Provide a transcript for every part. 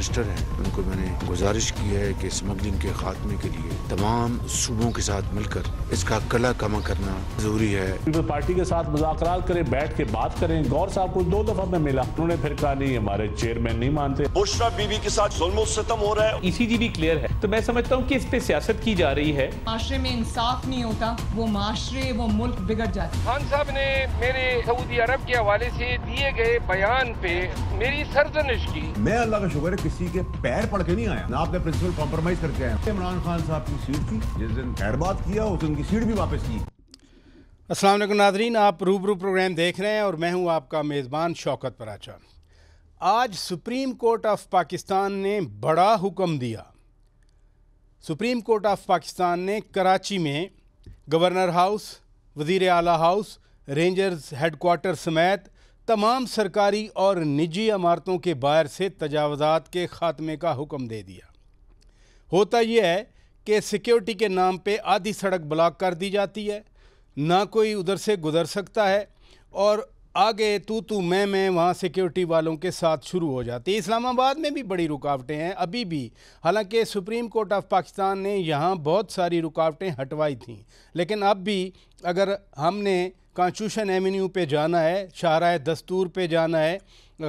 Minister ہیں ان کو میں نے گزارش کی ہے کہ اسمگلنگ کے خاتمے کے لیے تمام صوبوں کے ساتھ مل کر اس کا کلا کما کرنا ضروری ہے. پیپلز پارٹی کے ساتھ مذاکرات کریں, بیٹھ کے بات کریں. گور صاحب کو 2 دفعہ میں ملا, انہوں نے پھر کہا نہیں ہمارے چیئرمین نہیں مانتے. بشرا بی بی کے ساتھ ظلم و ستم ہو رہا ہے. ECG بھی کلیئر ہے, تو میں سمجھتا ہوں کہ اس پہ سیاست کی جا رہی ہے. معاشرے میں انصاف نہیں ہوتا, وہ معاشرے وہ ملک بگڑ جاتا. خان صاحب نے میرے سعودی عرب کے حوالے سے دیے گئے بیان پہ میری سرزنش کی. میں اللہ کا شکر ہے کسی کے پیر پڑ کے نہیں آیا, نہ آپ نے پرنسپل کمپرومائز کر کے آیا. عمران خان صاحب کی سیٹ تھی, جس دن خیر بات کیا اس دن کی سیٹ بھی واپس کی. السلام علیکم ناظرین, آپ روبرو پروگرام دیکھ رہے ہیں اور میں ہوں آپ کا میزبان شوکت پراچا. آج سپریم کورٹ آف پاکستان نے بڑا حکم دیا. سپریم کورٹ آف پاکستان نے کراچی میں گورنر ہاؤس, وزیر اعلیٰ ہاؤس, رینجرز ہیڈ کوارٹر سمیت تمام سرکاری اور نجی عمارتوں کے باہر سے تجاوزات کے خاتمے کا حکم دے دیا. ہوتا یہ ہے کہ سیکیورٹی کے نام پہ آدھی سڑک بلاک کر دی جاتی ہے, نہ کوئی ادھر سے گزر سکتا ہے, اور آگے تو میں وہاں سیکیورٹی والوں کے ساتھ شروع ہو جاتی ہے. اسلام آباد میں بھی بڑی رکاوٹیں ہیں ابھی بھی, حالانکہ سپریم کورٹ آف پاکستان نے یہاں بہت ساری رکاوٹیں ہٹوائی تھیں, لیکن اب بھی اگر ہم نے کانسٹیٹیوشن ایونیو پہ جانا ہے, شاہراہ دستور پہ جانا ہے,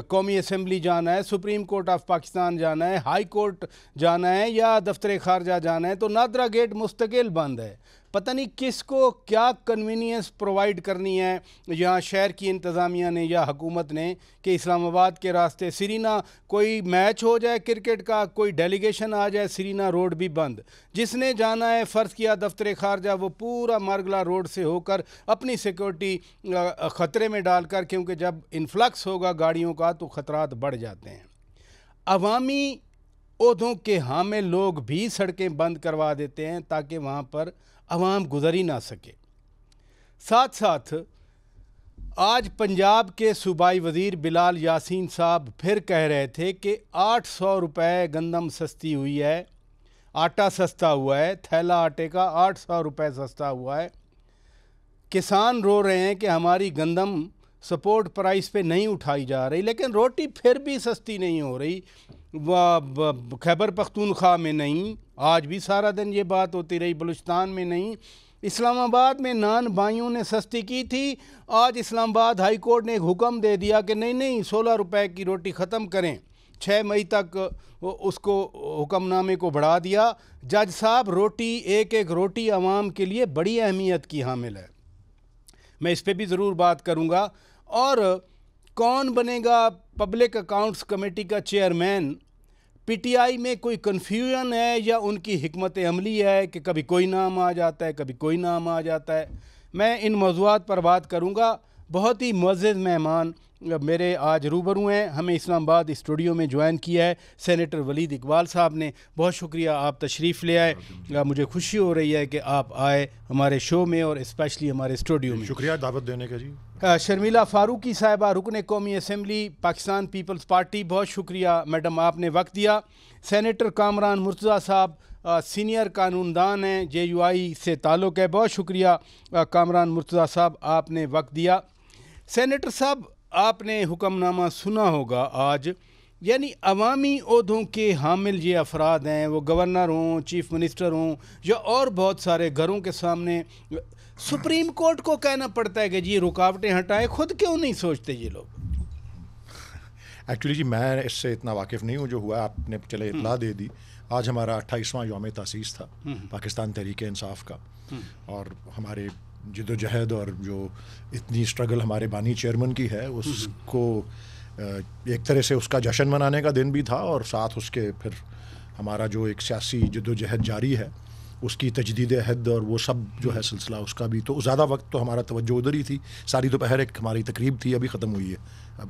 قومی اسمبلی جانا ہے, سپریم کورٹ آف پاکستان جانا ہے, ہائی کورٹ جانا ہے یا دفتر خارجہ جانا ہے, تو نادرا گیٹ مستقل بند ہے. پتہ نہیں کس کو کیا کنوینئنس پرووائڈ کرنی ہے یہاں شہر کی انتظامیہ نے یا حکومت نے کہ اسلام آباد کے راستے سرینا کوئی میچ ہو جائے کرکٹ کا, کوئی ڈیلیگیشن آ جائے, سرینا روڈ بھی بند. جس نے جانا ہے فرض کیا دفتر خارجہ, وہ پورا مارگلا روڈ سے ہو کر اپنی سیکورٹی خطرے میں ڈال کر, کیونکہ جب انفلکس ہوگا گاڑیوں کا تو خطرات بڑھ جاتے ہیں. عوامی عہدوں کے حامل لوگ بھی سڑکیں بند کروا دیتے ہیں تاکہ وہاں پر عوام گزر ہی نہ سکے. ساتھ ساتھ آج پنجاب کے صوبائی وزیر بلال یاسین صاحب پھر کہہ رہے تھے کہ 800 روپے گندم سستی ہوئی ہے, آٹا سستا ہوا ہے, تھیلا آٹے کا 800 روپے سستا ہوا ہے. کسان رو رہے ہیں کہ ہماری گندم سپورٹ پرائس پہ نہیں اٹھائی جا رہی, لیکن روٹی پھر بھی سستی نہیں ہو رہی. خیبر پختونخوا میں نہیں, آج بھی سارا دن یہ بات ہوتی رہی, بلوچستان میں نہیں, اسلام آباد میں نان بھائیوں نے سستی کی تھی. آج اسلام آباد ہائی کورٹ نے ایک حکم دے دیا کہ نہیں 16 روپے کی روٹی ختم کریں. 6 مئی تک اس کو حکم نامے کو بڑھا دیا. جج صاحب, روٹی ایک روٹی عوام کے لیے بڑی اہمیت کی حامل ہے. میں اس پہ بھی ضرور بات کروں گا. اور کون بنے گا پبلک اکاؤنٹس کمیٹی کا چیئرمین, پی ٹی آئی میں کوئی کنفیوژن ہے یا ان کی حکمت عملی ہے کہ کبھی کوئی نام آ جاتا ہے کبھی کوئی نام آ جاتا ہے. میں ان موضوعات پر بات کروں گا. بہت ہی معزز مہمان میرے آج روبرو ہیں. ہمیں اسلام آباد اسٹوڈیو میں جوائن کیا ہے سینیٹر ولید اقبال صاحب نے. بہت شکریہ, آپ تشریف لے آئے. مجھے خوشی ہو رہی ہے کہ آپ آئے ہمارے شو میں اور اسپیشلی ہمارے اسٹوڈیو میں. شکریہ دعوت دینے کا. جی شرمیلا فاروقی صاحبہ, رکن قومی اسمبلی پاکستان پیپلز پارٹی, بہت شکریہ میڈم آپ نے وقت دیا. سینیٹر کامران مرتضیٰ صاحب سینئر قانون دان ہیں, JUI سے تعلق ہے, بہت شکریہ کامران مرتضیٰ صاحب آپ نے وقت دیا. سینیٹر صاحب, آپ نے حکم نامہ سنا ہوگا آج, یعنی عوامی عہدوں کے حامل یہ افراد ہیں, وہ گورنر ہوں, چیف منسٹر ہوں یا اور بہت سارے گھروں کے سامنے سپریم کورٹ کو کہنا پڑتا ہے کہ جی رکاوٹیں ہٹائیں. خود کیوں نہیں سوچتے یہ لوگ؟ ایکچولی جی میں اس سے اتنا واقف نہیں ہوں. جو ہوا آپ نے چلے اطلاع دے دی. آج ہمارا 28واں یوم تاسیس تھا پاکستان تحریک انصاف کا, اور ہمارے جد و جہد اور جو اتنی اسٹرگل ہمارے بانی چیئرمین کی ہے, اس کو ایک طرح سے اس کا جشن منانے کا دن بھی تھا, اور ساتھ اس کے پھر ہمارا جو ایک سیاسی جد و جہد جاری ہے اس کی تجدید عہد اور وہ سب جو ہے سلسلہ اس کا بھی. تو زیادہ وقت تو ہمارا توجہ ادھر ہی تھی. ساری دوپہر ایک ہماری تقریب تھی, ابھی ختم ہوئی ہے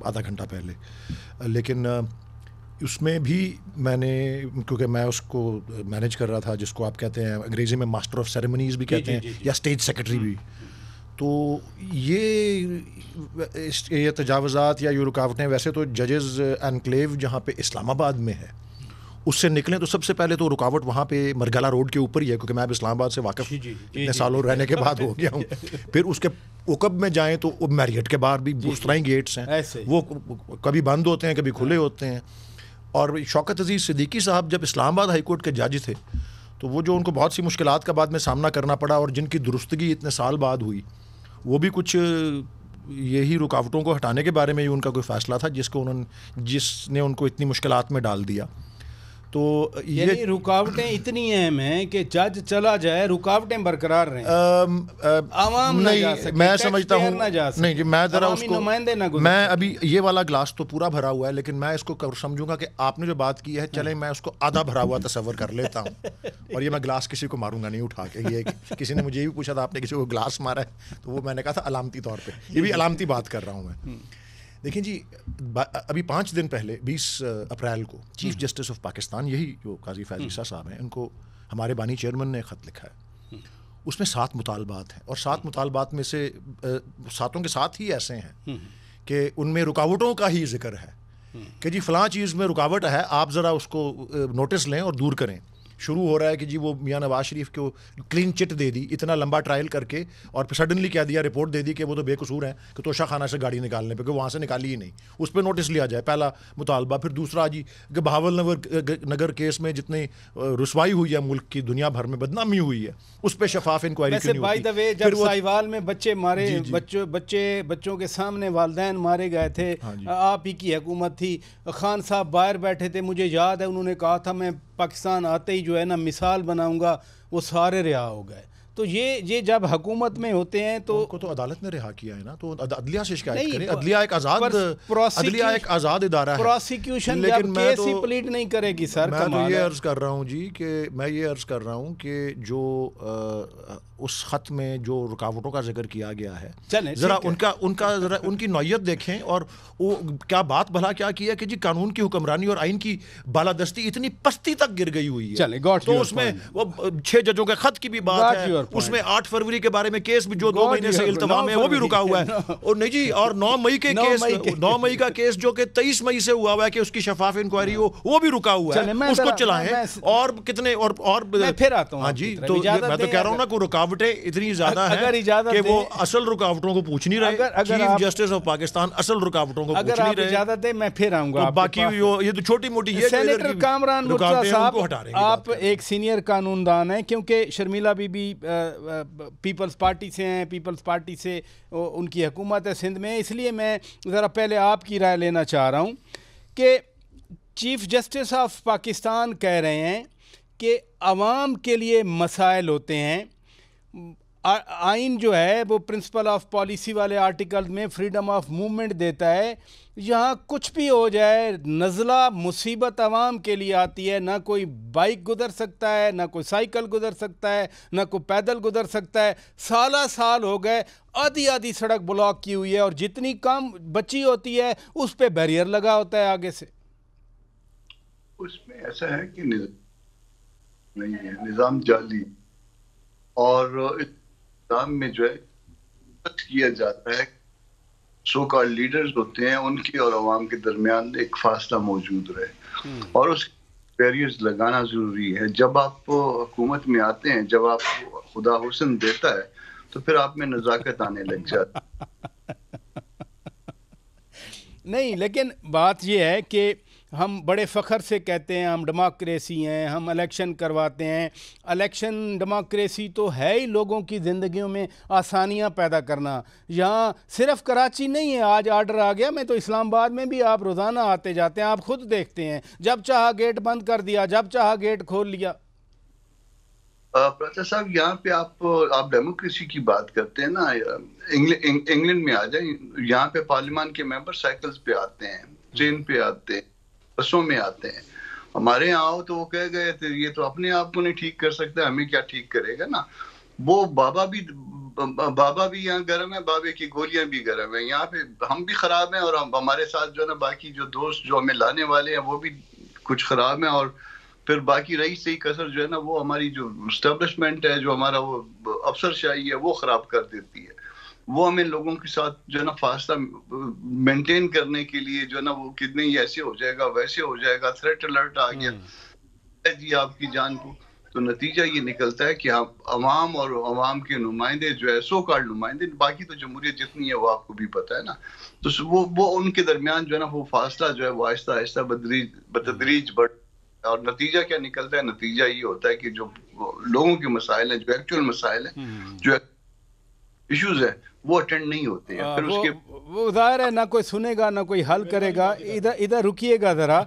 آدھا گھنٹہ پہلے. لیکن اس میں بھی میں نے, کیونکہ میں اس کو مینیج کر رہا تھا, جس کو آپ کہتے ہیں انگریزی میں ماسٹر آف سیریمنیز بھی کہتے ہیں یا اسٹیج سیکرٹری بھی, تو یہ تجاوزات یا یہ رکاوٹیں ویسے تو ججز انکلیو جہاں پہ اسلام آباد میں ہے اس سے نکلیں تو سب سے پہلے تو رکاوٹ وہاں پہ مرگلا روڈ کے اوپر ہی ہے, کیونکہ میں اب اسلام آباد سے واقف اتنے سالوں رہنے کے بعد ہو گیا ہوں. پھر اس کے عقب میں جائیں تو میریٹ کے باہر بھی اس طرح ہی گیٹس ہیں, وہ کبھی بند ہوتے ہیں کبھی کھلے ہوتے ہیں. اور شوکت عزیز صدیقی صاحب جب اسلام آباد ہائی کورٹ کے جج تھے تو وہ جو ان کو بہت سی مشکلات کا بعد میں سامنا کرنا پڑا اور جن کی درستگی اتنے سال بعد ہوئی، وہ بھی کچھ یہی رکاوٹوں کو ہٹانے کے بارے میں ہی ان کا کوئی فیصلہ تھا جس نے ان کو اتنی مشکلات میں ڈال دیا. تو یعنی رکاوٹیں اتنی اہم ہیں کہ جج چلا جائے رکاوٹیں برقرار رہیں، عوام نہ جا سکے، میں سمجھتا ہوں نہیں جی، میں ذرا اس کو میں ابھی یہ والا گلاس تو پورا بھرا ہوا ہے، لیکن میں اس کو سمجھوں گا کہ آپ نے جو بات کی ہے چلیں میں اس کو آدھا بھرا ہوا تصور کر لیتا ہوں، اور یہ میں گلاس کسی کو ماروں گا نہیں اٹھا کے. یہ کسی نے مجھے یہ بھی پوچھا تھا آپ نے کسی کو گلاس مارا ہے، تو وہ میں نے کہا تھا علامتی طور پہ، یہ بھی علامتی بات کر رہا ہوں میں. دیکھیں جی، ابھی 5 دن پہلے 20 اپریل کو چیف جسٹس آف پاکستان، یہی جو قاضی فیض عیسیٰ صاحب ہیں، ان کو ہمارے بانی چیئرمین نے خط لکھا ہے. اس میں 7 مطالبات ہیں، اور 7 مطالبات میں سے 7 کے 7 ہی ایسے ہیں کہ ان میں رکاوٹوں کا ہی ذکر ہے کہ جی فلاں چیز میں رکاوٹ ہے، آپ ذرا اس کو نوٹس لیں اور دور کریں. شروع ہو رہا ہے کہ جی وہ میاں نواز شریف کو کلین چٹ دے دی، اتنا لمبا ٹرائل کر کے، اور پھر سڈنلی کہہ دیا، رپورٹ دے دی کہ وہ تو بے قصور ہیں کہ توشہ خانہ سے گاڑی نکالنے پہ، کہ وہاں سے نکالی ہی نہیں، اس پہ نوٹس لیا جائے، پہلا مطالبہ. پھر دوسرا جی کہ بہاول نگر کیس میں جتنی رسوائی ہوئی ہے ملک کی، دنیا بھر میں بدنامی ہوئی ہے، اس پہ شفاف انکوائری کیوں نہیں ہوتی. جب سائیوال میں بچے مارے، بچوں کے سامنے والدین مارے گئے تھے، آپ ہی کی حکومت تھی، خان صاحب باہر بیٹھے تھے، مجھے یاد ہے انہوں نے کہا تھا میں پاکستان آتے ہی جو ہے نا مثال بناؤں گا، وہ سارے رہا ہو گئے. تو یہ جب حکومت میں ہوتے ہیں تو ان کو تو عدالت نے رہا کیا ہے نا، تو عدلیہ سے شکایت کریں. عدلیہ ایک آزاد ادارہ ہے، پروسیکیوشن جب کیس ہی پلیٹ نہیں کرے گی. سر میں تو یہ عرض کر رہا ہوں جی کہ جو اس خط میں جو رکاوٹوں کا ذکر کیا گیا ہے، ذرا ان کی نوعیت دیکھیں، اور وہ کیا بات بھلا کیا کیا کہ جی قانون کی حکمرانی اور آئین کی بالادستی اتنی پستی تک گر گئی ہوئی ہے. تو اس میں وہ 6 ججوں کے خط کی بھی بات ہے، اس میں 8 فروری کے بارے میں کیس بھی جو 2 مہینے سے التوا میں وہ بھی رکا ہوا ہے، اور نہیں جی، اور 9 مئی کا کیس جو کہ 23 مئی سے ہوا ہوا ہے کہ اس کی شفاف انکوائری ہو، وہ بھی رکا ہوا ہے، اس کو چلائیں. اور کتنے اور پھر آتا ہوں. ہاں جی، تو میں تو کہہ رہا ہوں نا کہ رکاوٹیں اتنی زیادہ ہیں کہ وہ اصل رکاوٹوں کو پوچھ نہیں رہے. چیف جسٹس آف پاکستان اصل رکاوٹوں کو پوچھ نہیں رہے. اجازت ہے میں پھر آؤں گا. باقی یہ تو چھوٹی موٹی یہ سینیٹر کامران مرتضیٰ صاحب، آپ ایک سینئر قانون دان ہیں، کیونکہ شرمیلا بی بی پیپلز پارٹی سے ہیں، پیپلز پارٹی سے ان کی حکومت ہے سندھ میں، اس لیے میں ذرا پہلے آپ کی رائے لینا چاہ رہا ہوں کہ چیف جسٹس آف پاکستان کہہ رہے ہیں کہ عوام کے لیے مسائل ہوتے ہیں. آئین جو ہے وہ پرنسپل آف پالیسی والے آرٹیکل میں فریڈم آف موومنٹ دیتا ہے. یہاں کچھ بھی ہو جائے، نزلہ مصیبت عوام کے لیے آتی ہے، نہ کوئی بائک گزر سکتا ہے، نہ کوئی سائیکل گزر سکتا ہے، نہ کوئی پیدل گزر سکتا ہے. سال ہو گئے، آدھی سڑک بلاک کی ہوئی ہے، اور جتنی کم بچی ہوتی ہے اس پہ بیریئر لگا ہوتا ہے آگے سے. اس میں ایسا ہے کہ نہیں ہے، نظام جعلی، اور نظام میں جو ہے کیا جاتا ہے، سو کال لیڈرز ہوتے ہیں، ان کی اور عوام کے درمیان ایک فاصلہ موجود رہے، اور اس بیریئرز لگانا ضروری ہے. جب آپ حکومت میں آتے ہیں، جب آپ خدا حسن دیتا ہے تو پھر آپ میں نزاکت آنے لگ جاتی. نہیں، لیکن بات یہ ہے کہ ہم بڑے فخر سے کہتے ہیں ہم ڈیموکریسی ہیں، ہم الیکشن کرواتے ہیں. الیکشن ڈیموکریسی تو ہے ہی لوگوں کی زندگیوں میں آسانیاں پیدا کرنا. یہاں صرف کراچی نہیں ہے، آج آرڈر آ گیا، میں تو اسلام آباد میں بھی آپ روزانہ آتے جاتے ہیں، آپ خود دیکھتے ہیں، جب چاہا گیٹ بند کر دیا، جب چاہا گیٹ کھول لیا. پرتا صاحب، یہاں پہ آپ ڈیموکریسی کی بات کرتے ہیں نا، انگلینڈ میں آ جائیں، یہاں پہ پارلیمان کے ممبر سائیکلز پہ آتے ہیں، ٹرین پہ آتے ہیں، بسوں میں آتے ہیں. ہمارے یہاں آؤ تو وہ کہہ گئے تھے یہ تو اپنے آپ کو نہیں ٹھیک کر سکتا، ہمیں کیا ٹھیک کرے گا نا. وہ بابا بھی یہاں گرم ہے، بابے کی گولیاں بھی گرم ہیں. یہاں پہ ہم بھی خراب ہیں، اور ہمارے ساتھ جو ہے نا باقی جو دوست جو ہمیں لانے والے ہیں وہ بھی کچھ خراب ہیں. اور پھر باقی رہی صحیح کثر جو ہے نا، وہ ہماری جو اسٹیبلشمنٹ ہے، جو ہمارا وہ افسر شاہی ہے، وہ خراب کر دیتی ہے. وہ ہمیں لوگوں کے ساتھ جو ہے نا فاصلہ مینٹین کرنے کے لیے جو ہے نا، وہ کتنے ہی ایسے ہو جائے گا، ویسے ہو جائے گا، تھریٹ الرٹ آ گیا جی آپ کی جان کو. تو نتیجہ یہ نکلتا ہے کہ عوام اور عوام کے نمائندے جو ہے سو کارڈ نمائندے، باقی تو جمہوریت جتنی ہے وہ آپ کو بھی پتہ ہے نا، تو وہ ان کے درمیان جو ہے نا وہ فاصلہ جو ہے وہ آہستہ آہستہ بتدریج بڑھ، اور نتیجہ کیا نکلتا ہے؟ نتیجہ یہ ہوتا ہے کہ جو لوگوں کے مسائل ہیں، جو ایکچوئل مسائل ہیں، جو ایشوز ہیں، وہ اٹینڈ نہیں ہوتے ہیں. پھر اس کے وہ ظاہر ہے نہ کوئی سنے گا نہ کوئی حل کرے گا. ادھر رکیے گا ذرا.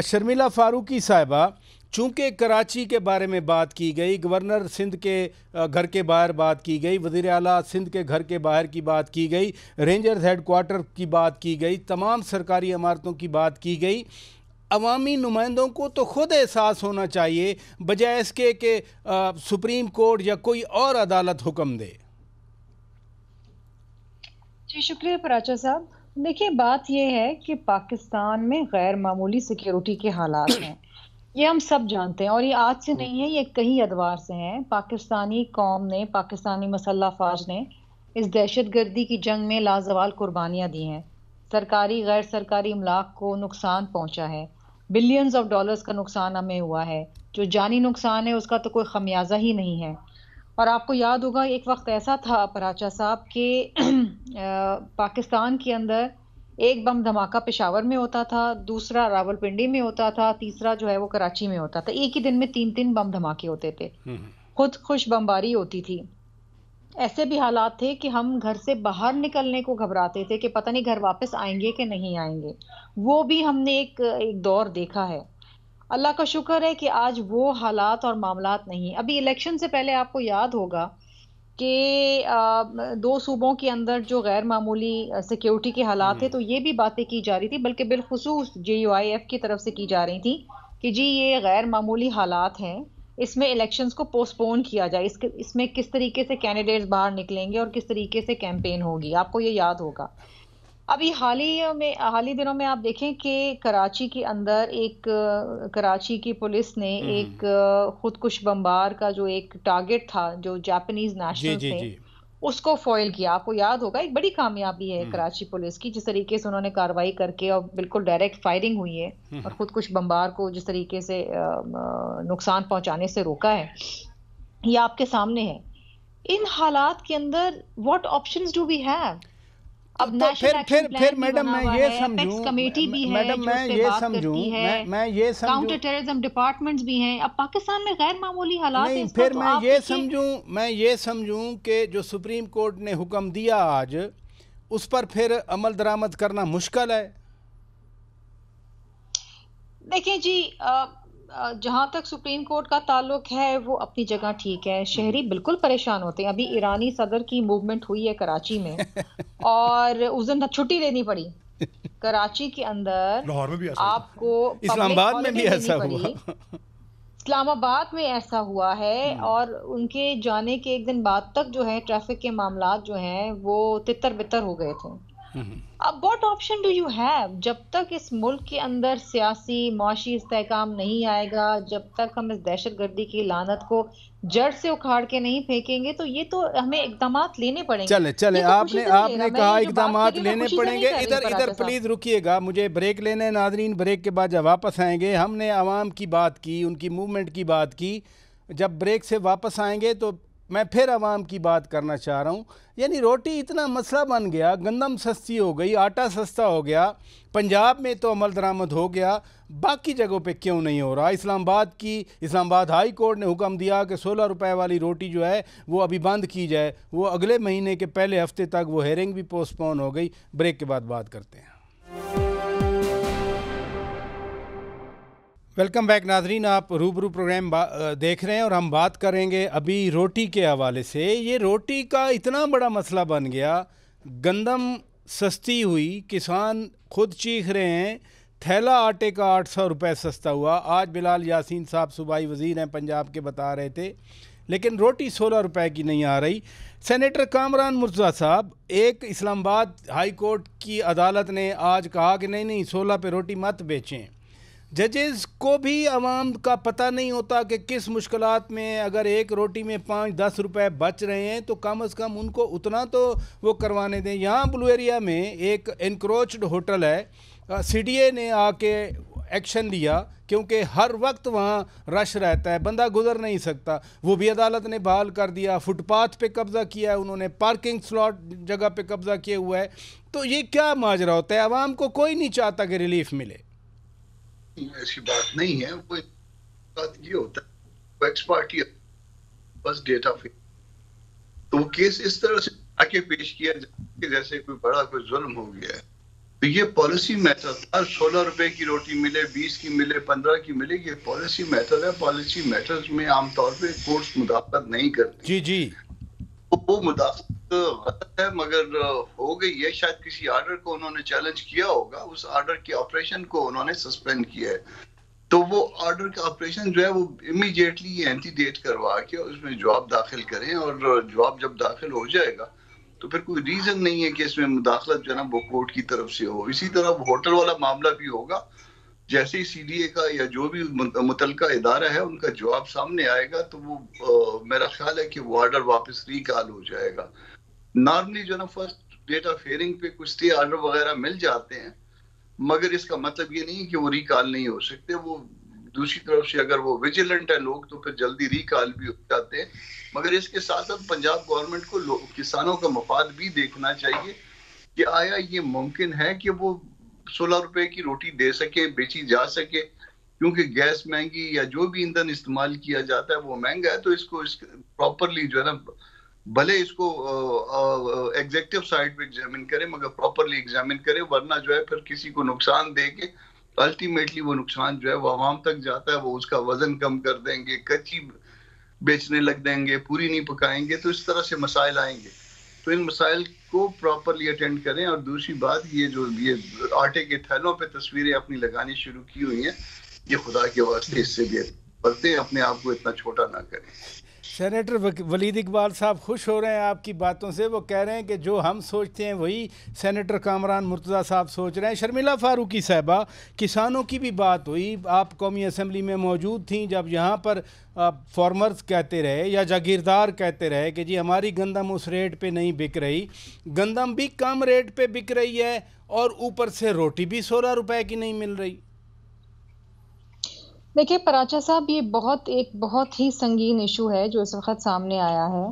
شرمیلا فاروقی صاحبہ، چونکہ کراچی کے بارے میں بات کی گئی، گورنر سندھ کے گھر کے باہر بات کی گئی، وزیر اعلیٰ سندھ کے گھر کے باہر کی بات کی گئی، رینجرز ہیڈ کوارٹر کی بات کی گئی، تمام سرکاری عمارتوں کی بات کی گئی، عوامی نمائندوں کو تو خود احساس ہونا چاہیے بجائے اس کے کہ سپریم کورٹ یا کوئی اور عدالت حکم دے. جی شکریہ پراچا صاحب. دیکھیے بات یہ ہے کہ پاکستان میں غیر معمولی سیکیورٹی کے حالات ہیں، یہ ہم سب جانتے ہیں، اور یہ آج سے نہیں ہے، یہ کئی ادوار سے ہیں. پاکستانی قوم نے، پاکستانی مسلح افواج نے اس دہشت گردی کی جنگ میں لازوال قربانیاں دی ہیں. سرکاری غیر سرکاری املاک کو نقصان پہنچا ہے، بلینز آف ڈالرز کا نقصان ہمیں ہوا ہے. جو جانی نقصان ہے اس کا تو کوئی خمیازہ ہی نہیں ہے. اور آپ کو یاد ہوگا ایک وقت ایسا تھا پراچا صاحب کہ پاکستان کے اندر ایک بم دھماکہ پشاور میں ہوتا تھا، دوسرا راولپنڈی میں ہوتا تھا، تیسرا جو ہے وہ کراچی میں ہوتا تھا. ایک ہی دن میں 3 بم دھماکے ہوتے تھے، خود خوش بمباری ہوتی تھی. ایسے بھی حالات تھے کہ ہم گھر سے باہر نکلنے کو گھبراتے تھے کہ پتہ نہیں گھر واپس آئیں گے کہ نہیں آئیں گے. وہ بھی ہم نے ایک دور دیکھا ہے. اللہ کا شکر ہے کہ آج وہ حالات اور معاملات نہیں. ابھی الیکشن سے پہلے آپ کو یاد ہوگا کہ 2 صوبوں کے اندر جو غیر معمولی سیکیورٹی کے حالات تھے تو یہ بھی باتیں کی جا رہی تھی، بلکہ بالخصوص JUIF کی طرف سے کی جا رہی تھی کہ جی یہ غیر معمولی حالات ہیں، اس میں الیکشنز کو پوسٹ پون کیا جائے، اس میں کس طریقے سے کینڈیڈیٹس باہر نکلیں گے اور کس طریقے سے کیمپین ہوگی. آپ کو یہ یاد ہوگا. ابھی حال ہی دنوں میں آپ دیکھیں کہ کراچی کے اندر کراچی کی پولیس نے ایک خودکش بمبار کا جو ایک ٹارگٹ تھا جو جاپانیز نیشنل تھے اس کو فوائل کیا. آپ کو یاد ہوگا ایک بڑی کامیابی ہے کراچی پولیس کی، جس طریقے سے انہوں نے کارروائی کر کے اور بالکل ڈائریکٹ فائرنگ ہوئی ہے اور خودکش بمبار کو جس طریقے سے نقصان پہنچانے سے روکا ہے. یہ آپ کے سامنے ہے. ان حالات کے اندر what options do we have? اب پھر میڈم میں یہ سمجھوں، کمیٹی بھی ہے جو اس پہ بات کرتی ہے، کاؤنٹر ٹیررزم ڈپارٹمنٹس بھی ہیں. اب پاکستان میں غیر معمولی حالات ہیں. پھر میں یہ سمجھوں کہ جو سپریم کورٹ نے حکم دیا آج اس پر پھر عمل درآمد کرنا مشکل ہے. دیکھیں جی جہاں تک سپریم کورٹ کا تعلق ہے وہ اپنی جگہ ٹھیک ہے. شہری بالکل پریشان ہوتے ہیں. ابھی ایرانی صدر کی موومنٹ ہوئی ہے کراچی میں اور اس دن چھٹی لینی پڑی. کراچی کے اندر آپ کو اسلام آباد میں بھی ایسا ہوا، اسلام آباد میں ایسا ہوا ہے، اور ان کے جانے کے ایک دن بعد تک جو ہے ٹریفک کے معاملات جو ہیں وہ تتر بتر ہو گئے تھے. اب what option do you have? جب تک اس ملک کے اندر سیاسی معاشی استحکام نہیں آئے گا، جب تک ہم اس دہشت گردی کی لعنت کو جڑ سے اکھاڑ کے نہیں پھینکیں گے تو یہ تو ہمیں اقدامات لینے پڑیں گے. چلیں آپ نے کہا اقدامات لینے پڑیں گے. ادھر پلیز رکیے گا، مجھے بریک لینا ہے. ناظرین بریک کے بعد جب واپس آئیں گے، ہم نے عوام کی بات کی، ان کی موومنٹ کی بات کی. جب بریک سے واپس آئیں گے تو میں پھر عوام کی بات کرنا چاہ رہا ہوں. یعنی روٹی اتنا مسئلہ بن گیا، گندم سستی ہو گئی، آٹا سستا ہو گیا، پنجاب میں تو عمل درآمد ہو گیا، باقی جگہوں پہ کیوں نہیں ہو رہا؟ اسلام آباد ہائی کورٹ نے حکم دیا کہ 16 روپے والی روٹی جو ہے وہ ابھی بند کی جائے. وہ اگلے مہینے کے پہلے ہفتے تک وہ ہیئرنگ بھی پوسٹ پون ہو گئی. بریک کے بعد بات کرتے ہیں. ویلکم بیک ناظرین، آپ روبرو پروگرام دیکھ رہے ہیں اور ہم بات کریں گے ابھی روٹی کے حوالے سے. یہ روٹی کا اتنا بڑا مسئلہ بن گیا، گندم سستی ہوئی، کسان خود چیخ رہے ہیں. تھیلا آٹے کا 800 روپے سستا ہوا. آج بلال یاسین صاحب صوبائی وزیر ہیں پنجاب کے، بتا رہے تھے، لیکن روٹی 16 روپے کی نہیں آ رہی. سینیٹر کامران مرتضیٰ صاحب، ایک اسلام آباد ہائی کورٹ کی عدالت نے آج کہا کہ نہیں 16 پہ روٹی مت بیچیں. ججز کو بھی عوام کا پتہ نہیں ہوتا کہ کس مشکلات میں، اگر ایک روٹی میں 5-10 روپے بچ رہے ہیں تو کم از کم ان کو اتنا تو وہ کروانے دیں. یہاں بلو ایریا میں ایک انکروچڈ ہوٹل ہے، CDA نے آ کے ایکشن لیا کیونکہ ہر وقت وہاں رش رہتا ہے, بندہ گزر نہیں سکتا, وہ بھی عدالت نے بحال کر دیا. فٹ پاتھ پہ قبضہ کیا ہے انہوں نے, پارکنگ سلاٹ جگہ پہ قبضہ کیا ہوا ہے. تو یہ کیا ماجرا ہوتا ہے؟ عوام کو کوئی نہیں چاہتا کہ ریلیف ملے. ایسی بات نہیں ہے, کوئی بات یہ ہوتا ہے ایکس پارٹی بس ڈیٹا تو وہ کیس اس طرح سے آگے پیش کیا کہ جیسے کوئی بڑا کوئی ظلم ہو گیا ہے. تو یہ پالیسی میٹر تھا. 16 روپے کی روٹی ملے, 20 کی ملے, 15 کی ملے, یہ پالیسی میٹر ہے. پالیسی میٹرز میں عام طور پہ کورٹس مداخلت نہیں کرتی. جی جی, وہ مداخلت غلط ہے, مگر ہو گئی ہے. شاید کسی آرڈر کو انہوں نے چیلنج کیا ہوگا, اس آرڈر کے آپریشن کو انہوں نے سسپینڈ کیا ہے. تو وہ آرڈر کا آپریشن جو ہے وہ امیڈیٹلی اینٹی ڈیٹ کروا کے اس میں جواب داخل کریں, اور جواب جب داخل ہو جائے گا تو پھر کوئی ریزن نہیں ہے کہ اس میں مداخلت جو ہے نا وہ کورٹ کی طرف سے ہو. اسی طرح ہوٹل والا معاملہ بھی ہوگا, جیسے ہی سی ڈی اے کا یا جو بھی متعلقہ ادارہ ہے ان کا جواب سامنے آئے گا تو وہ میرا خیال ہے کہ وہ آرڈر واپس ریکال ہو جائے گا. نارملی جو ہے نا فرسٹ ڈیٹ آف ہیئرنگ پہ کچھ اسٹے آرڈر وغیرہ مل جاتے ہیں, مگر اس کا مطلب یہ نہیں کہ وہ ریکال نہیں ہو سکتے. وہ دوسری طرف سے اگر وہ ویجیلنٹ ہے لوگ تو پھر جلدی ریکال بھی ہو جاتے ہیں. مگر اس کے ساتھ ساتھ پنجاب گورنمنٹ کو کسانوں کا مفاد بھی دیکھنا چاہیے کہ آیا یہ ممکن ہے کہ وہ 16 روپے کی روٹی دے سکے, بیچی جا سکے, کیونکہ گیس مہنگی یا جو بھی ایندھن استعمال کیا جاتا ہے وہ مہنگا ہے. تو اس کو پراپرلی جو ہے نا بھلے اس کو ایگزیکٹو سائٹ پہ ایگزامن کرے مگر پراپرلی ایگزامن کرے, ورنہ جو ہے پھر کسی کو نقصان دے کے الٹیمیٹلی وہ نقصان جو ہے وہ عوام تک جاتا ہے. وہ اس کا وزن کم کر دیں گے, کچی بیچنے لگ دیں گے, پوری نہیں پکائیں گے, تو اس طرح سے مسائل آئیں گے. تو ان مسائل کو پراپرلی اٹینڈ کریں. اور دوسری بات یہ آٹے کے تھیلوں پہ تصویریں اپنی لگانی شروع کی ہوئی ہیں, یہ خدا کے واسطے اس سے بھی بڑھتے ہیں, اپنے آپ کو اتنا چھوٹا نہ کریں. سینیٹر ولید اقبال صاحب خوش ہو رہے ہیں آپ کی باتوں سے. وہ کہہ رہے ہیں کہ جو ہم سوچتے ہیں وہی سینیٹر کامران مرتضیٰ صاحب سوچ رہے ہیں. شرمیلا فاروقی صاحبہ, کسانوں کی بھی بات ہوئی, آپ قومی اسمبلی میں موجود تھیں جب یہاں پر فارمرز کہتے رہے یا جاگیردار کہتے رہے کہ جی ہماری گندم اس ریٹ پہ نہیں بک رہی, گندم بھی کم ریٹ پہ بک رہی ہے اور اوپر سے روٹی بھی 16 روپے کی نہیں مل رہی. دیکھیے پراچا صاحب, یہ ایک بہت ہی سنگین ایشو ہے جو اس وقت سامنے آیا ہے.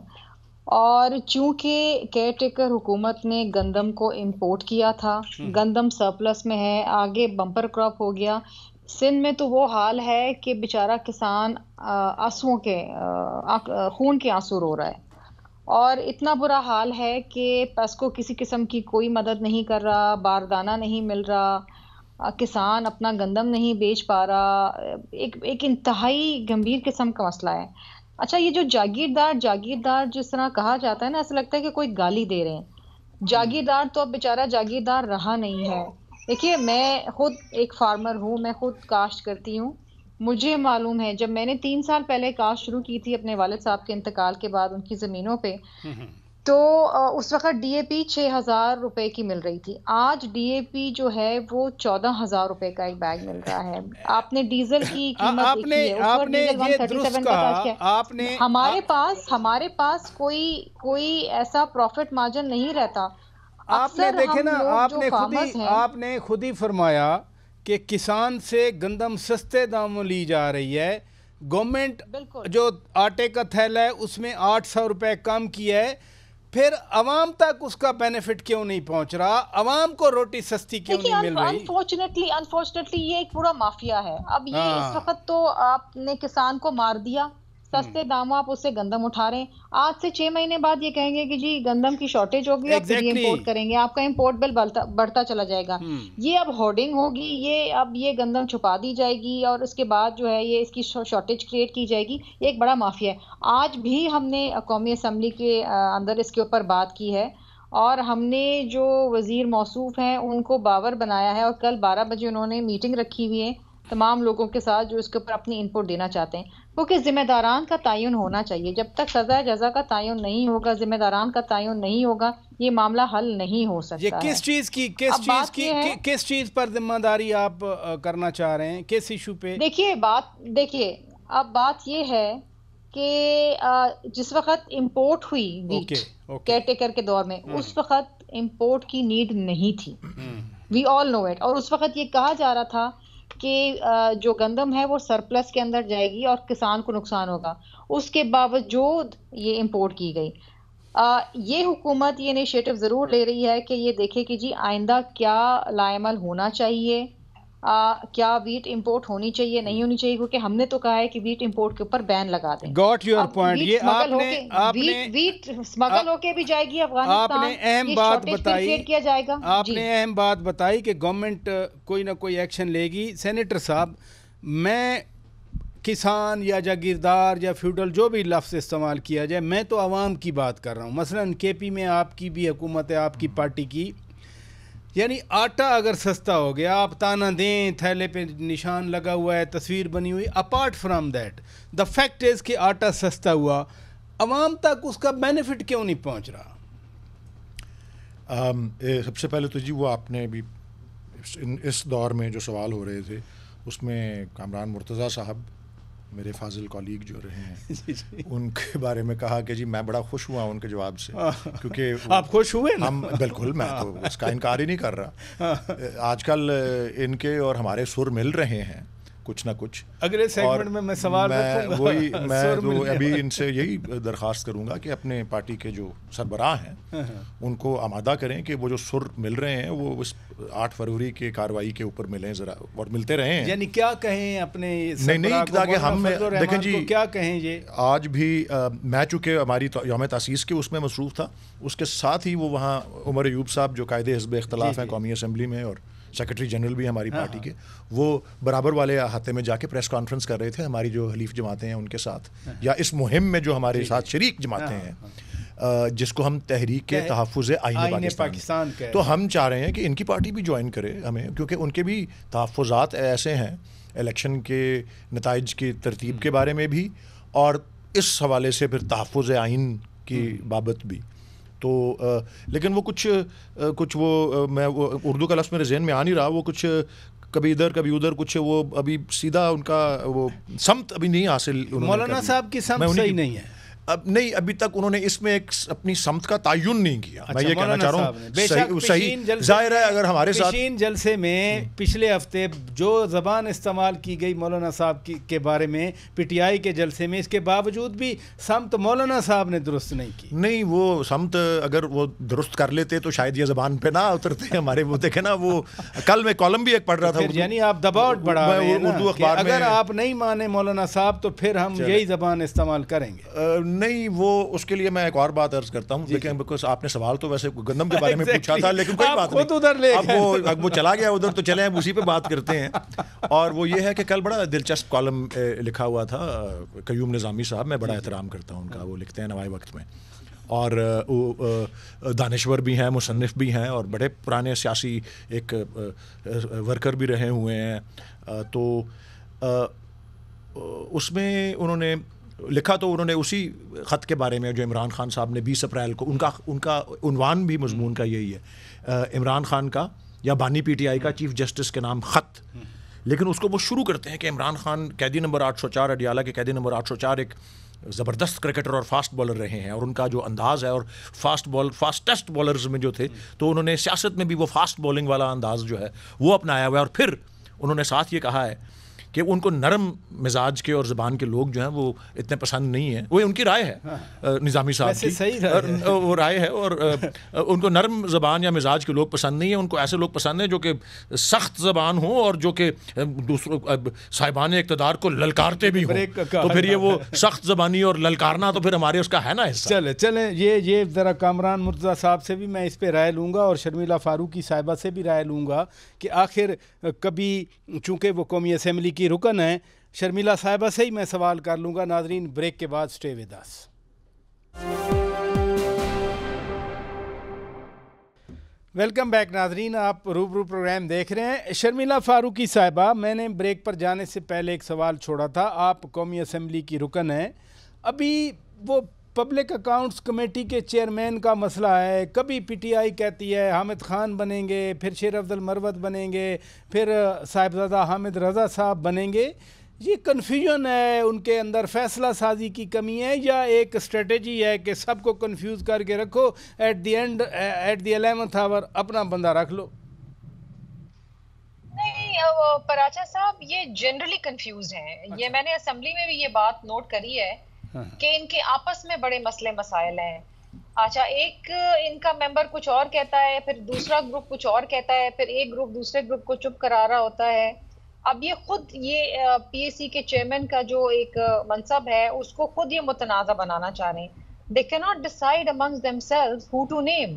اور چونکہ کیئر ٹیکر حکومت نے گندم کو امپورٹ کیا تھا, گندم سرپلس میں ہے, آگے بمپر کراپ ہو گیا. سندھ میں تو وہ حال ہے کہ بیچارہ کسان آنسوؤں کے خون کے آنسو رو رہا ہے, اور اتنا برا حال ہے کہ پیسکو کسی قسم کی کوئی مدد نہیں کر رہا, باردانہ نہیں مل رہا, کسان اپنا گندم نہیں بیچ پا رہا. ایک انتہائی گمبھیر قسم کا مسئلہ ہے. اچھا, یہ جو جاگیردار جس طرح کہا جاتا ہے نا, ایسا لگتا ہے کہ کوئی گالی دے رہے ہیں. جاگیردار تو اب بیچارہ جاگیردار رہا نہیں ہے. دیکھیے میں خود ایک فارمر ہوں, میں خود کاشت کرتی ہوں. مجھے معلوم ہے جب میں نے 3 سال پہلے کاشت شروع کی تھی اپنے والد صاحب کے انتقال کے بعد ان کی زمینوں پہ, تو اس وقت ڈی اے پی 6,000 روپے کی مل رہی تھی. آج ڈی اے پی جو ہے وہ 14,000 روپے کا ایک بیگ مل رہا ہے. آپ نے ڈیزل کی قیمت دیکھی ہے, اس وقت ڈیزل 137 کا ہے. ہمارے پاس کوئی ایسا پروفٹ مارجن نہیں رہتا. آپ نے دیکھے نا, آپ نے خود ہی فرمایا کہ کسان سے گندم سستے داموں لی جا رہی ہے. گورنمنٹ جو آٹے کا تھیلا ہے اس میں 800 روپے کم کیا ہے, پھر عوام تک اس کا بینیفٹ کیوں نہیں پہنچ رہا؟ عوام کو روٹی سستی کیوں نہیں مل رہی؟ انفارچونیٹلی یہ ایک پورا مافیا ہے. اب یہ اس وقت تو آپ نے کسان کو مار دیا, سستے داموں آپ اس سے گندم اٹھا رہے ہیں. آج سے 6 مہینے بعد یہ کہیں گے کہ جی گندم کی شارٹیج ہوگی, آپ پھر امپورٹ کریں گے, آپ کا امپورٹ بل بڑھتا چلا جائے گا. یہ اب ہورڈنگ ہوگی, اب یہ گندم چھپا دی جائے گی, اور اس کے بعد جو ہے یہ اس کی شارٹیج کریٹ کی جائے گی. یہ ایک بڑا مافیا ہے. آج بھی ہم نے قومی اسمبلی کے اندر اس کے اوپر بات کی ہے, اور ہم نے جو وزیر موصوف ہیں ان کو باور بنایا ہے, اور کل 12 بجے انہوں نے میٹنگ رکھی ہوئی ہے تمام لوگوں کے ساتھ جو اس کے اوپر اپنی انپوٹ دینا چاہتے ہیں, کیونکہ ذمہ داران کا تعین ہونا چاہیے. جب تک سزا جزا کا تعین نہیں ہوگا, ذمہ داران کا تعین نہیں ہوگا, یہ معاملہ حل نہیں ہو سکتا. یہ کس چیز پر ذمہ داری آپ کرنا چاہ رہے ہیں, کس ایشو پہ؟ دیکھیے اب بات یہ ہے کہ جس وقت امپورٹ ہوئی ویٹ کیئر ٹیکر کے دور میں, اس وقت امپورٹ کی نیڈ نہیں تھی. وی آل نو اٹ. اور اس وقت یہ کہا جا رہا تھا کہ جو گندم ہے وہ سرپلس کے اندر جائے گی اور کسان کو نقصان ہوگا، اس کے باوجود یہ امپورٹ کی گئی۔ یہ حکومت یہ انیشیٹو ضرور لے رہی ہے کہ یہ دیکھے کہ جی آئندہ کیا لائعمل ہونا چاہیے، کیا ویٹ امپورٹ ہونی چاہیے نہیں ہونی چاہیے، کیونکہ ہم نے تو کہا ہے کہ ویٹ امپورٹ کے اوپر بین لگا دیں۔ گاٹ یور پوائنٹ، یہ ویٹ اسمگل ہو کے بھی جائے گی افغانستان، آپ نے اہم بات بتائی، کیا جائے گا، آپ نے اہم بات بتائی کہ گورنمنٹ کوئی نہ کوئی ایکشن لے گی۔ سینیٹر صاحب، میں کسان یا جاگیردار یا فیوڈل جو بھی لفظ استعمال کیا جائے، میں تو عوام کی بات کر رہا ہوں۔ مثلا کے پی میں آپ کی بھی حکومت ہے، آپ کی پارٹی کی، یعنی آٹا اگر سستا ہو گیا، آپ تانا دیں، تھیلے پہ نشان لگا ہوا ہے، تصویر بنی ہوئی، apart from that the fact is کہ آٹا سستا ہوا، عوام تک اس کا بینیفٹ کیوں نہیں پہنچ رہا؟ سب سے پہلے تو جی وہ آپ نے بھی اس دور میں جو سوال ہو رہے تھے اس میں کامران مرتضیٰ صاحب میرے فاضل کولیگ جو رہے ہیں ان کے بارے میں کہا کہ جی میں بڑا خوش ہوا ان کے جواب سے، کیونکہ آپ خوش ہوئے نا؟ ہم بالکل، میں تو اس کا انکار ہی نہیں کر رہا۔ آج کل ان کے اور ہمارے سر مل رہے ہیں کچھ نہ کچھ۔ اگلے سیگمنٹ میں میں سوال رکھوں گا، وہی میں تو ابھی ان سے یہی درخواست کروں گا کہ اپنے پارٹی کے جو سربراہ ہیں ان کو آمادہ کریں کہ وہ جو سر مل رہے ہیں وہ اس 8 فروری کے کارروائی کے اوپر ملیں ذرا، اور ملتے رہے ہیں۔ یعنی کیا کہیں اپنے نہیں تاکہ ہم دیکھیں جی کیا کہیں یہ آج بھی میں چونکہ ہماری یوم تاسیس کے اس میں مصروف تھا، اس کے ساتھ ہی وہ وہاں عمر ایوب صاحب جو قائد حزب اختلاف ہیں قومی اسمبلی میں اور سیکرٹری جنرل بھی ہماری پارٹی کے، وہ برابر والے احاطے میں جا کے پریس کانفرنس کر رہے تھے ہماری جو حلیف جماعتیں ہیں ان کے ساتھ، یا اس مہم میں جو ہمارے ساتھ شریک جماعتیں ہیں جس کو ہم تحریک تحفظ آئین پاکستان، تو ہم چاہ رہے ہیں کہ ان کی پارٹی بھی جوائن کرے ہمیں، کیونکہ ان کے بھی تحفظات ایسے ہیں الیکشن کے نتائج کی ترتیب کے بارے میں بھی، اور اس حوالے سے پھر تحفظ آئین کی بابت بھی۔ تو لیکن وہ کچھ وہ میں اردو کا لفظ میرے ذہن میں آ نہیں رہا، وہ کچھ کبھی ادھر کبھی ادھر، کچھ وہ ابھی سیدھا ان کا وہ سمت ابھی نہیں حاصل۔ مولانا صاحب کی سمت صحیح نہیں ہے، نہیں ابھی تک انہوں نے اس میں ایک اپنی سمت کا تعین نہیں کیا۔ میں یہ کہنا چاہ رہا ہوں صحیح ظاہر ہے اگر ہمارے ساتھ پشین جلسے میں پچھلے ہفتے جو زبان استعمال کی گئی مولانا صاحب کے بارے میں پی ٹی آئی کے جلسے میں، اس کے باوجود بھی سمت مولانا صاحب نے درست نہیں کی۔ نہیں، وہ سمت اگر وہ درست کر لیتے تو شاید یہ زبان پہ نہ اترتے ہمارے، وہ دیکھیں نا، وہ کل میں کالم بھی ایک پڑھ رہا تھا، یعنی آپ دباؤ بڑھا رہے ہیں اردو اخبار میں، اگر آپ نہیں مانے مولانا صاحب تو پھر ہم یہی زبان استعمال کریں گے۔ نہیں، وہ اس کے لیے میں ایک اور بات عرض کرتا ہوں، دیکھیں بیکاز آپ نے سوال تو ویسے گندم کے بارے میں پوچھا تھا، لیکن کوئی بات نہیں، اب وہ چلا گیا ادھر، تو چلیں اب اسی پہ بات کرتے ہیں۔ اور وہ یہ ہے کہ کل بڑا دلچسپ کالم لکھا ہوا تھا قیوم نظامی صاحب، میں بڑا احترام کرتا ہوں ان کا، وہ لکھتے ہیں نوائے وقت میں، اور دانشور بھی ہیں، مصنف بھی ہیں، اور بڑے پرانے سیاسی ایک ورکر بھی رہے ہوئے ہیں۔ تو اس میں انہوں نے لکھا، تو انہوں نے اسی خط کے بارے میں جو عمران خان صاحب نے 20 اپریل کو، ان کا عنوان بھی مضمون کا یہی ہے، عمران خان کا یا بانی پی ٹی آئی کا چیف جسٹس کے نام خط، لیکن اس کو وہ شروع کرتے ہیں کہ عمران خان قیدی نمبر 804 اڈیالہ کے قیدی نمبر 804 ایک زبردست کرکٹر اور فاسٹ بالر رہے ہیں، اور ان کا جو انداز ہے، اور فاسٹسٹ بالرز میں جو تھے، تو انہوں نے سیاست میں بھی وہ فاسٹ بالنگ والا انداز جو ہے وہ اپنایا ہوا ہے، اور پھر انہوں نے ساتھ یہ کہا ہے کہ ان کو نرم مزاج کے اور زبان کے لوگ جو ہیں وہ اتنے پسند نہیں ہیں، وہ ان کی رائے ہے نظامی صاحب کی، وہ رائے ہے، اور ان کو نرم زبان یا مزاج کے لوگ پسند نہیں ہیں، ان کو ایسے لوگ پسند ہیں جو کہ سخت زبان ہوں اور جو کہ دوسروں صاحبان اقتدار کو للکارتے بھی ہوں، تو پھر یہ وہ سخت زبانی اور للکارنا تو پھر ہمارے اس کا ہے نا حصہ۔ چلیں یہ ذرا کامران مرتضیٰ صاحب سے بھی میں اس پہ رائے لوں گا، اور شرمیلا فاروقی صاحبہ سے بھی رائے لوں گا کہ آخر کبھی، چونکہ وہ قومی اسمبلی کی رکن ہیں، شرمیلا صاحبہ سے ہی میں سوال کر لوں گا۔ ناظرین بریک کے بعد سٹے ود اس۔ ویلکم بیک ناظرین، آپ روبرو پروگرام دیکھ رہے ہیں۔ شرمیلا فاروقی صاحبہ، میں نے بریک پر جانے سے پہلے ایک سوال چھوڑا تھا، آپ قومی اسمبلی کی رکن ہیں، ابھی وہ پبلک اکاؤنٹس کمیٹی کے چیئرمین کا مسئلہ ہے، کبھی پی ٹی آئی کہتی ہے حامد خان بنیں گے، پھر شیر افضل مروت بنیں گے، پھر صاحبزادہ حامد رضا صاحب بنیں گے، یہ کنفیوژن ہے، ان کے اندر فیصلہ سازی کی کمی ہے، یا ایک اسٹریٹجی ہے کہ سب کو کنفیوز کر کے رکھو، ایٹ دی 11th آور اپنا بندہ رکھ لو؟ نہیں، پراچا صاحب یہ جنرلی کنفیوز ہیں. یہ میں نے اسمبلی میں بھی یہ بات نوٹ کری ہے کہ ان کے آپس میں بڑے مسئلے مسائل ہیں. اچھا ایک ان کا ممبر کچھ اور کہتا ہے, پھر دوسرا گروپ کچھ اور کہتا ہے, پھر ایک گروپ دوسرے گروپ کو چپ کرا رہا ہوتا ہے. اب یہ خود یہ پی اے سی کے چیئرمین کا جو ایک منصب ہے اس کو خود یہ متنازع بنانا چاہ رہے ہیں. They cannot decide amongst themselves who to name.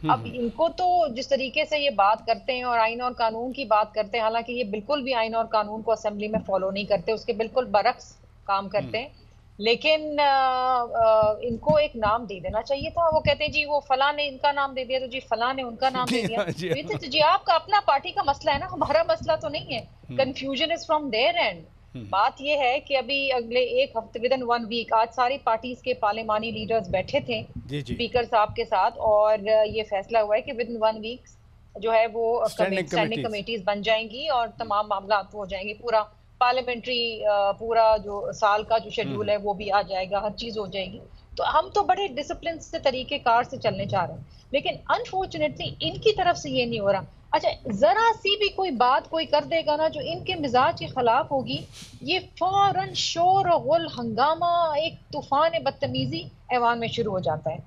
اب ان کو تو جس طریقے سے یہ بات کرتے ہیں اور آئین اور قانون کی بات کرتے ہیں, حالانکہ یہ بالکل بھی آئین اور قانون کو اسمبلی میں فالو نہیں کرتے, اس کے بالکل برعکس کام کرتے ہیں, لیکن ان کو ایک نام دے دینا چاہیے تھا. وہ کہتے ہیں جی وہ فلاں نے ان کا نام دے دیا, تو جی فلاں نے ان کا نام دے دیا. جی آپ کا اپنا پارٹی کا مسئلہ ہے نا, ہمارا مسئلہ تو نہیں ہے. Confusion is from there and. بات یہ ہے کہ ابھی اگلے ایک ہفتے ودن 1 ویک آج ساری پارٹیز کے پارلیمانی لیڈرز بیٹھے تھے اسپیکر صاحب کے ساتھ, اور یہ فیصلہ ہوا ہے کہ ودن 1 ویک جو ہے وہ اسٹینڈنگ کمیٹیز بن جائیں گی اور تمام معاملات ہو جائیں گے. پورا پارلیمنٹری پورا جو سال کا جو شیڈول ہے وہ بھی آ جائے گا, ہر چیز ہو جائے گی. تو ہم تو بڑے ڈسپلن سے طریقہ کار سے چلنے چاہ رہے ہیں, لیکن انفارچونیٹلی ان کی طرف سے یہ نہیں ہو رہا. اچھا ذرا سی بھی کوئی بات کوئی کر دے گا نا جو ان کے مزاج کے خلاف ہوگی, یہ فوراً شور و غل ہنگامہ, ایک طوفان بدتمیزی ایوان میں شروع ہو جاتا ہے.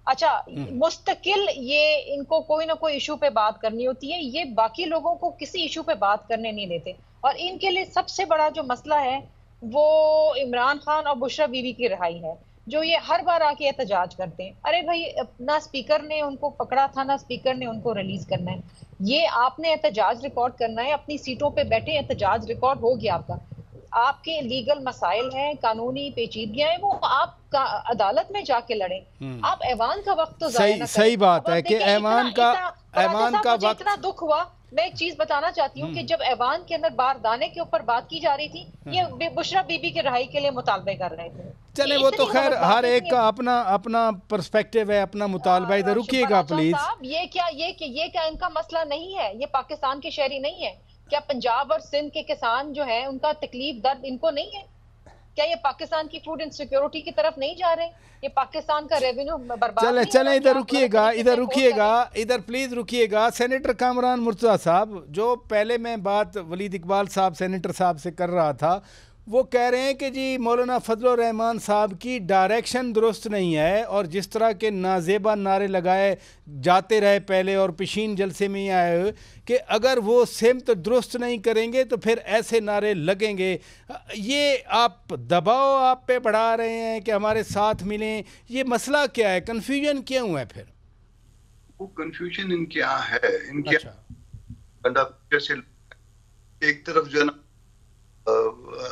اچھا مستقل یہ ان کو کوئی نہ کوئی ایشو پہ بات کرنی ہوتی ہے, یہ باقی لوگوں کو کسی ایشو پہ بات کرنے نہیں دیتے. اور ان کے لیے سب سے بڑا جو مسئلہ ہے وہ عمران خان اور بشرا بی بی کی رہائی ہے, جو یہ ہر بار آ کے احتجاج کرتے ہیں. ارے بھائی نہ اسپیکر نے ان کو پکڑا تھا نہ اسپیکر نے ان کو ریلیز کرنا ہے. یہ آپ نے احتجاج ریکارڈ کرنا ہے, اپنی سیٹوں پہ بیٹھے احتجاج ریکارڈ ہو گیا آپ کا. آپ کے لیگل مسائل ہیں, قانونی پیچیدگیاں ہیں, وہ آپ عدالت میں جا کے لڑیں. آپ ایوان کا وقت تو ضائع نہ کریں. صحیح بات ہے کہ ایوان کا وقت. اتنا دکھ ہوا, میں ایک چیز بتانا چاہتی ہوں کہ جب ایوان کے اندر باردانے کے اوپر بات کی جا رہی تھی, یہ بشرا بی بی کی رہائی کے لیے مطالبے کر رہے تھے. چلے وہ تو خیر ہر ایک کا اپنا پرسپیکٹیو ہے, اپنا مطالبہ. ادھر رکیے گا پلیز. یہ کیا ان کا مسئلہ نہیں ہے, یہ پاکستان کے شہری نہیں ہے کیا؟ پنجاب اور سندھ کے کسان جو ہیں ان کا تکلیف درد ان کو نہیں ہے کیا؟ یہ پاکستان کی فوڈ انسیکیورٹی کی طرف نہیں جا رہے؟ یہ پاکستان کا ریونیو برباد. چلیں ادھر ادھر پلیز رکیے گا. سینیٹر کامران مرتضیٰ صاحب, جو پہلے میں بات ولید اقبال صاحب سینیٹر صاحب سے کر رہا تھا, وہ کہہ رہے ہیں کہ جی مولانا فضل الرحمان صاحب کی ڈائریکشن درست نہیں ہے, اور جس طرح کے نازیبا نعرے لگائے جاتے رہے پہلے اور پشین جلسے میں آئے کہ اگر وہ سمت درست نہیں کریں گے تو پھر ایسے نعرے لگیں گے. یہ آپ دباؤ آپ پہ بڑھا رہے ہیں کہ ہمارے ساتھ ملیں, یہ مسئلہ کیا ہے؟ کنفیوژن کیوں ہے پھر؟ وہ کنفیوژن ان کے یہاں ہے, ان کے جیسے ایک طرف جو ہے نا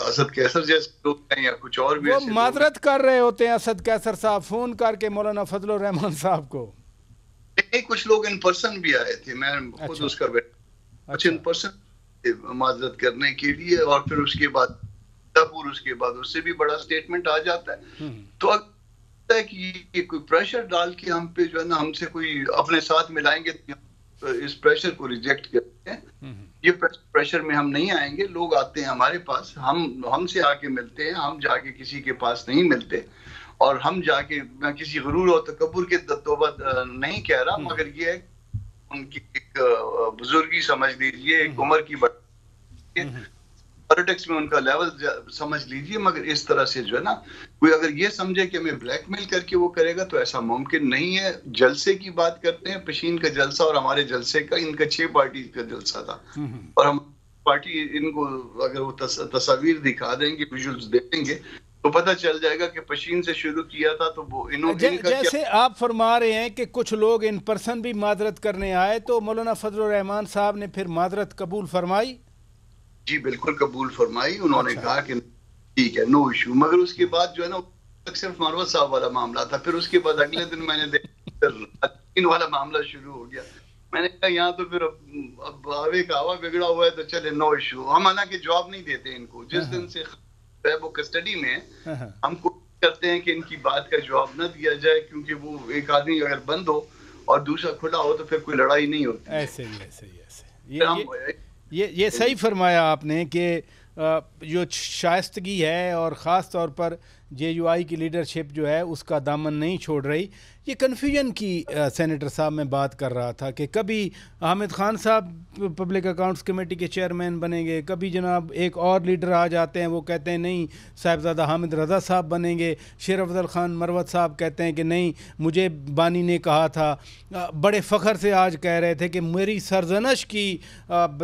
اسد کیسر جیسے لوگ ہیں یا کچھ اور بھی, وہ معذرت کر رہے ہوتے ہیں اسد کیسر صاحب فون کر کے مولانا فضل الرحمان صاحب کو. کچھ لوگ ان پرسن بھی آئے تھے, میں خود اس کا بیٹا, کچھ ان پرسن معذرت کرنے کے لیے, اور پھر اس کے بعد اس کے بعد اس سے بھی بڑا سٹیٹمنٹ آ جاتا ہے. تو اگر کہ کوئی پریشر ڈال کے ہم پہ جو ہے نا ہم سے کوئی اپنے ساتھ ملائیں گے, اس پریشر کو ریجیکٹ کرتے ہیں. یہ پریشر میں ہم نہیں آئیں گے. لوگ آتے ہیں ہمارے پاس, ہم سے آ کے ملتے ہیں, ہم جا کے کسی کے پاس نہیں ملتے. اور ہم جا کے, میں کسی غرور اور تکبر کے توبہ نہیں کہہ رہا, مگر یہ ہے ان کی ایک بزرگی سمجھ لیجیے, ایک عمر کی پالیٹکس میں ان کا لیول سمجھ لیجیے. مگر اس طرح سے جو ہے نا کوئی اگر یہ سمجھے کہ ہمیں بلیک میل کر کے وہ کرے گا تو ایسا ممکن نہیں ہے. جلسے کی بات کرتے ہیں, پشین کا جلسہ اور ہمارے جلسے کا, ان کا 6 پارٹی کا جلسہ تھا, اور ہم پارٹی ان کو اگر وہ تصاویر دکھا دیں گے, ویژولز دے دیں گے, تو پتہ چل جائے گا کہ پشین سے شروع کیا تھا. تو وہ جیسے آپ فرما رہے ہیں کہ کچھ لوگ ان پرسن بھی معذرت کرنے آئے, تو مولانا فضل الرحمان صاحب نے پھر معذرت قبول فرمائی؟ جی بالکل قبول فرمائی. انہوں نے کہا کہ ٹھیک ہے, نو ایشو. مگر اس کے بعد جو ہے نا صرف مروت صاحب والا معاملہ تھا. پھر اس کے بعد اگلے دن میں نے دیکھا والا معاملہ شروع ہو گیا. میں نے کہا یہاں تو پھر اب آوے کا ہوا بگڑا ہوا ہے, تو چلے نو ایشو. ہم حالانکہ جواب نہیں دیتے ان کو. جس دن سے وہ کسٹڈی میں ہم کوشش کرتے ہیں کہ ان کی بات کا جواب نہ دیا جائے, کیونکہ وہ ایک آدمی اگر بند ہو اور دوسرا کھلا ہو تو پھر کوئی لڑائی نہیں ہوتی. ایسے یہ صحیح فرمایا آپ نے کہ جو شائستگی ہے, اور خاص طور پر JUI کی لیڈرشپ جو ہے اس کا دامن نہیں چھوڑ رہی. یہ کنفیوژن کی سینیٹر صاحب میں بات کر رہا تھا کہ کبھی حامد خان صاحب پبلک اکاؤنٹس کمیٹی کے چیئرمین بنیں گے, کبھی جناب ایک اور لیڈر آ جاتے ہیں وہ کہتے ہیں نہیں صاحبزادہ حامد رضا صاحب بنیں گے, شیر افضل خان مروت صاحب کہتے ہیں کہ نہیں مجھے بانی نے کہا تھا. بڑے فخر سے آج کہہ رہے تھے کہ میری سرزنش کی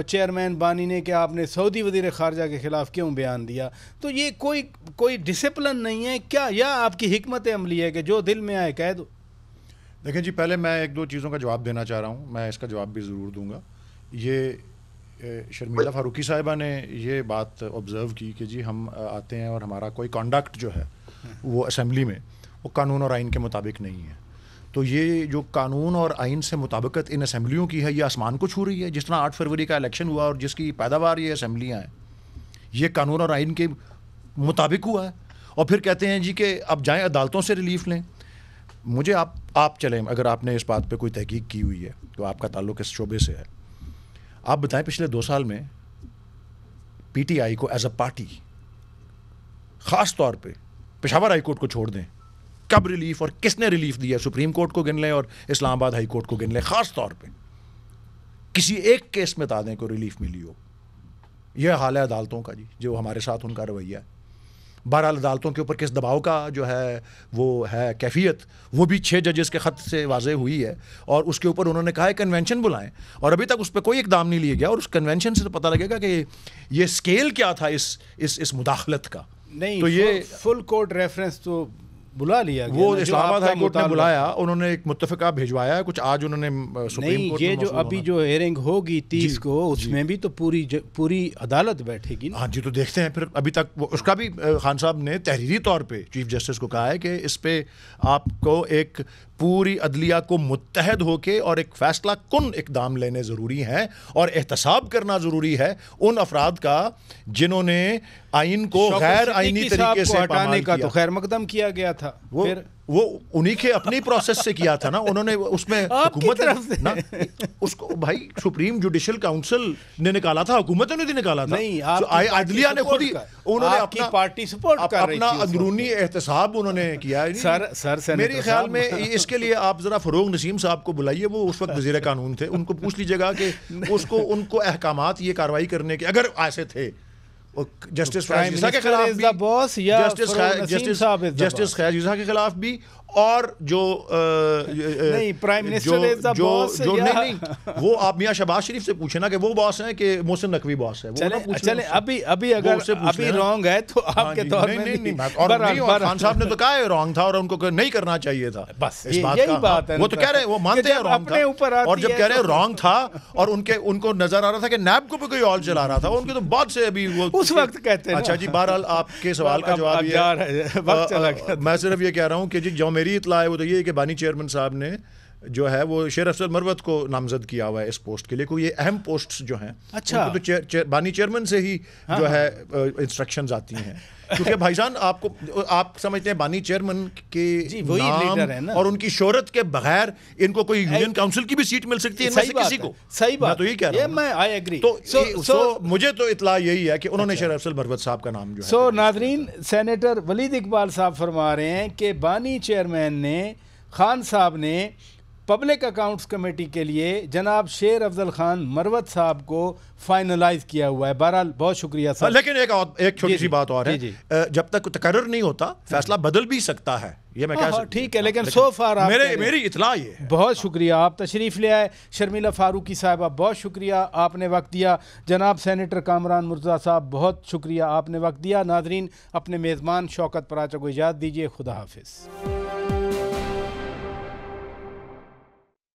چیئرمین بانی نے کہ آپ نے سعودی وزیر خارجہ کے خلاف کیوں بیان دیا. تو یہ کوئی ڈسپلن نہیں ہے کیا, یا آپ کی حکمت عملی ہے کہ جو دل میں آئے کہہ دو؟ دیکھیں جی, پہلے میں ایک دو چیزوں کا جواب دینا چاہ رہا ہوں, میں اس کا جواب بھی ضرور دوں گا. یہ شرمیلا فاروقی صاحبہ نے یہ بات آبزرو کی کہ جی ہم آتے ہیں اور ہمارا کوئی کانڈکٹ جو ہے وہ اسمبلی میں وہ قانون اور آئین کے مطابق نہیں ہے. تو یہ جو قانون اور آئین سے مطابقت ان اسمبلیوں کی ہے یہ آسمان کو چھو رہی ہے. جس طرح 8 فروری کا الیکشن ہوا اور جس کی پیداوار یہ اسمبلیاں ہیں, یہ قانون اور آئین کے مطابق ہوا ہے. اور پھر کہتے ہیں جی کہ اب جائیں عدالتوں سے ریلیف لیں. مجھے آپ چلیں, اگر آپ نے اس بات پہ کوئی تحقیق کی ہوئی ہے تو آپ کا تعلق اس شعبے سے ہے, آپ بتائیں پچھلے 2 سال میں PTI کو ایز اے پارٹی خاص طور پہ پشاور ہائی کورٹ کو چھوڑ دیں, کب ریلیف اور کس نے ریلیف دیا؟ سپریم کورٹ کو گن لیں اور اسلام آباد ہائی کورٹ کو گن لیں. خاص طور پہ کسی ایک کیس میں بتا دیں کو ریلیف ملی ہو. یہ حال ہے عدالتوں کا جی, جو ہمارے ساتھ ان کا رویہ ہے. بہرحال عدالتوں کے اوپر کس دباؤ کا جو ہے وہ ہے کیفیت, وہ بھی 6 ججز کے خط سے واضح ہوئی ہے. اور اس کے اوپر انہوں نے کہا ہے کنونشن بلائیں, اور ابھی تک اس پہ کوئی اقدام نہیں لیا گیا. اور اس کنونشن سے تو پتہ لگے گا کہ یہ اسکیل کیا تھا اس مداخلت کا. نہیں تو یہ فل کورٹ ریفرنس تو بلا لیا گیا, وہ اسلام آباد ہائی کورٹ نے بلایا, انہوں نے ایک متفقہ بھیجوایا ہے. کچھ آج انہوں نے سپریم کورٹ یہ جو ابھی جو ہیئرنگ ہوگی 30 کو اس میں بھی تو پوری عدالت بیٹھے گی. ہاں جی, تو دیکھتے ہیں پھر. ابھی تک اس کا بھی خان صاحب نے تحریری طور پہ چیف جسٹس کو کہا ہے کہ اس پہ آپ کو ایک پوری عدلیہ کو متحد ہو کے اور ایک فیصلہ کن اقدام لینے ضروری ہیں, اور احتساب کرنا ضروری ہے ان افراد کا جنہوں نے آئین کو غیر آئینی طریقے سے ہٹانے کا تو خیر مقدم کیا گیا تھا. وہ انہی کے اپنی پروسیس سے کیا تھا نا. انہوں نے اس میں حکومت اس کو بھائی سپریم جوڈیشل کاؤنسل نے نکالا تھا, حکومت نے نکالا تھا. عدلیہ نے خود ہی انہوں نے اپنا پارٹی سپورٹ کر رہی تھی, اپنا اندرونی احتساب انہوں نے کیا. میرے خیال میں اس کے لیے آپ ذرا فروغ نسیم صاحب کو بلائیے, وہ اس وقت وزیر قانون تھے, ان کو پوچھ لیجیے گا کہ ان کو احکامات یہ کارروائی کرنے کے اگر ایسے تھے جسٹس فیاض عیسیٰ کے خلاف بھی, جسٹس فیاض عیسیٰ کے خلاف بھی, اور جو پرائم منسٹر جو نہیں وہ آپ میاں شہباز شریف سے پوچھیں نا کہ وہ باس ہیں کہ محسن نقوی باس ہے. چلیں ابھی اگر ابھی رانگ ہے تو آپ کے طور میں اور خان صاحب نے تو کہا ہے رانگ تھا اور ان کو نہیں کرنا چاہیے تھا. بس یہی بات ہے, وہ تو کہہ رہے وہ مانتے ہیں رانگ تھا, اور جب کہہ رہے رانگ تھا اور ان کو نظر آ رہا تھا کہ نیب کو بھی کوئی اور چلا رہا تھا, ان کے تو بعد سے ابھی وہ اس وقت کہتے ہیں. اچھا جی, بہرحال آپ کے سوال کا جواب یہ میں صرف یہ کہہ رہا ہوں کہ جی جو میری اطلاع ہے وہ تو یہ ہے کہ بانی چیئرمین صاحب نے جو ہے وہ شیر افضل مروت کو نامزد کیا ہوا ہے اس پوسٹ کے لیے. کوئی یہ اہم پوسٹ جو ہیں اچھا تو بانی چیئرمین سے ہی جو ہے انسٹرکشنز آتی ہیں, کیونکہ بھائی جان آپ سمجھتے ہیں بانی چیئرمین کے نام اور ان کی شہرت کے بغیر ان کو کوئی یونین کاؤنسل کی بھی سیٹ مل سکتی ہے ان میں سے کسی کو. صحیح بات, تو یہ کہہ رہا ہوں میں آئی ایگری. تو مجھے تو اطلاع یہی ہے کہ انہوں نے شیر افضل مروت صاحب کا نام جو ہے. ناظرین, سینیٹر ولید اقبال صاحب فرما رہے ہیں کہ بانی چیئرمین نے خان صاحب نے پبلک اکاؤنٹس کمیٹی کے لیے جناب شیر افضل خان مروت صاحب کو فائنلائز کیا ہوا ہے. بہرحال بہت شکریہ سر. لیکن ایک چھوٹی سی بات اور ہے, جب تک تقرر نہیں ہوتا فیصلہ بدل بھی سکتا ہے, یہ میں کہہ سکتا ہوں. ٹھیک ہے, لیکن سو فار میری اطلاع یہ ہے. بہت شکریہ, آپ تشریف لے آئے. شرمیلا فاروقی صاحبہ بہت شکریہ, آپ نے وقت دیا. جناب سینیٹر کامران مرتضیٰ صاحب بہت شکریہ, آپ نے وقت دیا. ناظرین, اپنے میزبان شوکت پراچا کو اجازت دیجیے. خدا حافظ.